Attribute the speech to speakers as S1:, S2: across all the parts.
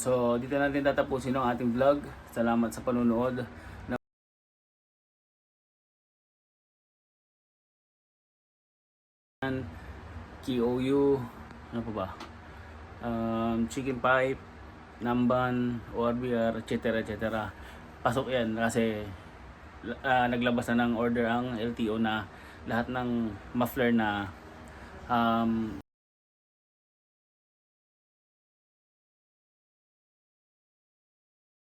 S1: so dito natin tatapusin ang ating vlog. Salamat sa panonood. KOU, ano pa ba? Chicken pipe, Namban, ORBR, etc. etc. Pasok yan kasi naglabas na ng order ang LTO na lahat ng muffler na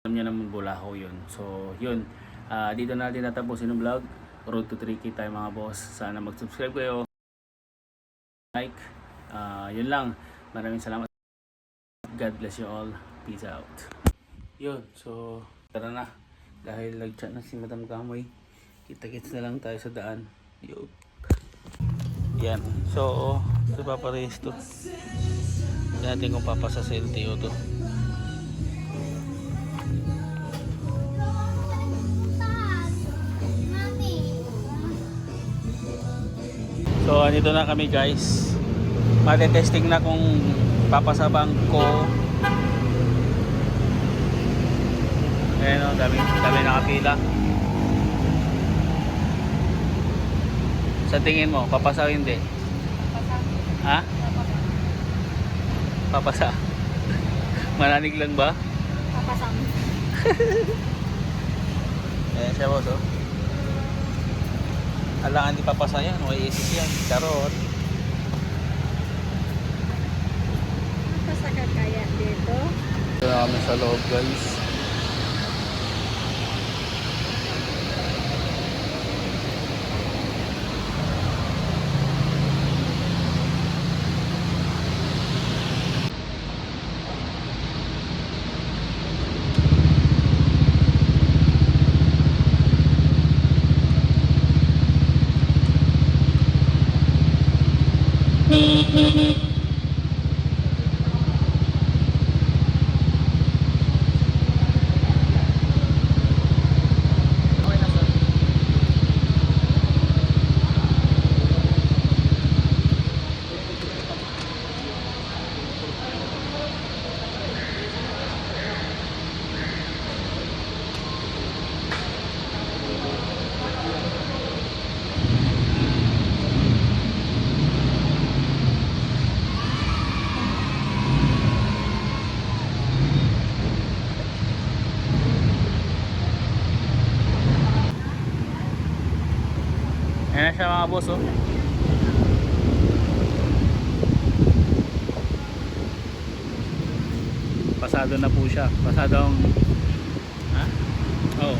S1: alam niya naman Bulahaw yun. So yun, dito natin natapusin ang vlog. Road to 3K tayo mga boss. Sana mag-subscribe kayo, like, yun lang. Maraming salamat. God bless you all. Peace out. Yun, so tara na. Dahil nag-chat na si Madam Kamoy, kita-kits na lang tayo sa daan. Yo. Yan, so ito paparehis to. Hindi natin kung papasa sa LTO to. So andito na kami guys. Mate-testing na kung papasa bang ko. Ayan o, dami nakapila. Sa tingin mo, papasa o hindi?
S2: Papasa.
S1: Ha? Papasa. Mananig lang ba?
S2: Papasa.
S1: Ayan siya boss oh. Alangan di papasa yan, may isis yan, charot.
S2: Papasa ka kaya dito?
S1: Ito na kami sa loob guys. Ayan na siya mga boss oh. Pasado na po siya. Pasado ang ha? Oh.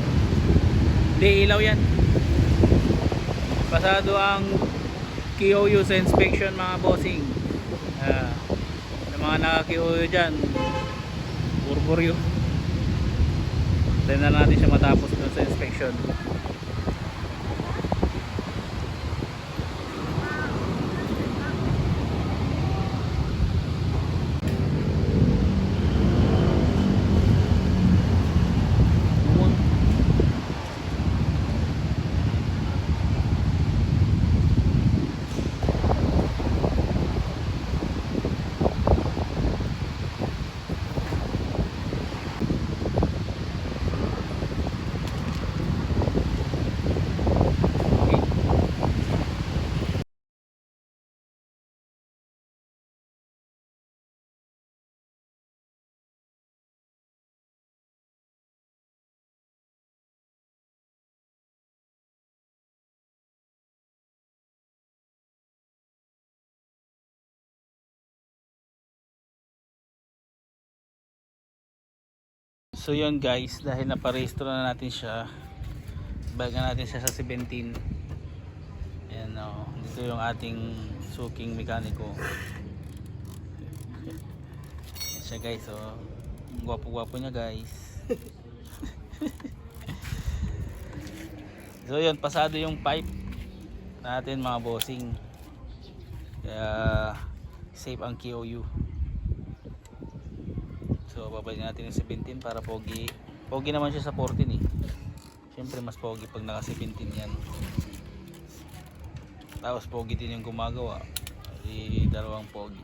S1: Hindi ilaw yan. Pasado ang KOU sa inspection mga bossing. Sa mga naka-KOU dyan, burburyo. Tayo na natin siya matapos dun sa inspection. So yun guys, dahil naparehistro na natin siya, bagan natin siya sa 17. Ayan o, dito yung ating suking mekaniko. Ayan siya guys o, gwapo-gwapo niya guys. So yun, pasado yung pipe natin mga bossing. Kaya safe ang KOU. So babalik natin yung 17 para pogi. Pogi naman siya sa 14 eh. Siyempre mas pogi pag naka 17 yan. Tapos pogi din yung gumagawa. Dalawang pogi.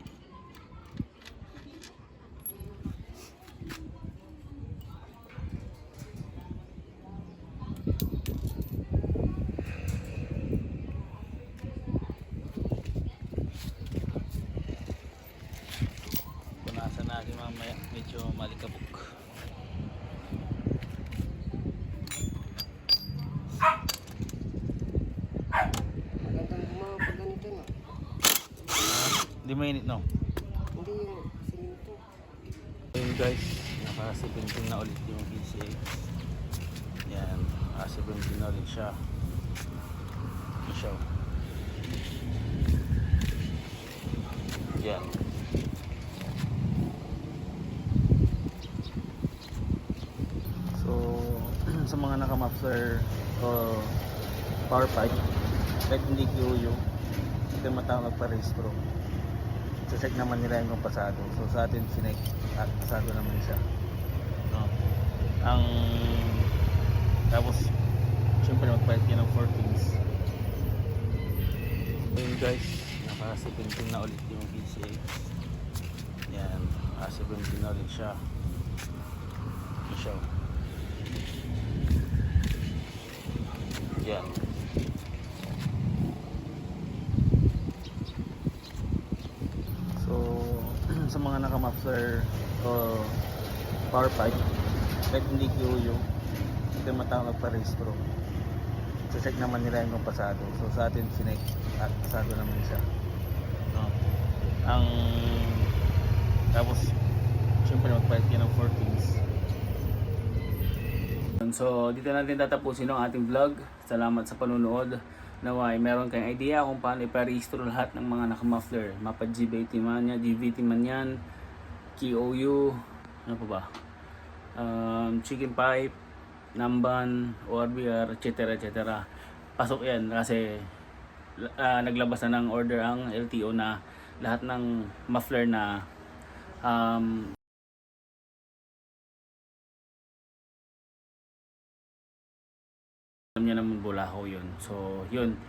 S1: Di mainit, no?
S2: Hindi yung siminto.
S1: Ayun guys, naka-17 na ulit yung PCX. Yan, naka-17 na ulit siya. Ito siya. Yan. So, sa mga naka-muffler o power pipe, kahit hindi QU, hindi matawag magpa-restro. So, check naman nila yung pasado. So, sa atin, sinek at pasado naman siya. No? Ang tapos, syempre magpalit ka ng 4 pins. Ayun guys, naka-17 na ulit yung PCX. Yan, naka-17 na ulit siya. Ito siya. Yan. So, sa mga naka-muffler o power pipe, kahit hindi QU, hindi matawag magpa-restro. So, check naman nila yung pasado. So, sa atin, sinek at pasado naman siya. No? Ang tapos, syempre magpalit ka ng 4 pins. So, dito natin tatapusin ang ating vlog. Salamat sa panunood. Naway, meron kayong idea kung paano iparehistro lahat ng mga naka-muffler. Mapa GVT man yan, GVT man yan, QOU, ano pa ba? Chicken pipe, Namban, ORBR, etc. etc. Pasok yan kasi naglabas na ng order ang LTO na lahat ng muffler na alam niya naman Bulacaw yun. So, yun.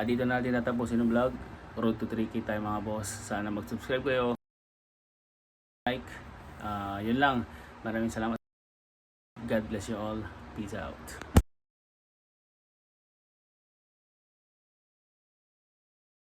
S1: Dito natin natapusin yung vlog. Road to 3K tayo mga boss. Sana mag-subscribe kayo. Like. Yun lang. Maraming salamat. God bless you all. Peace out.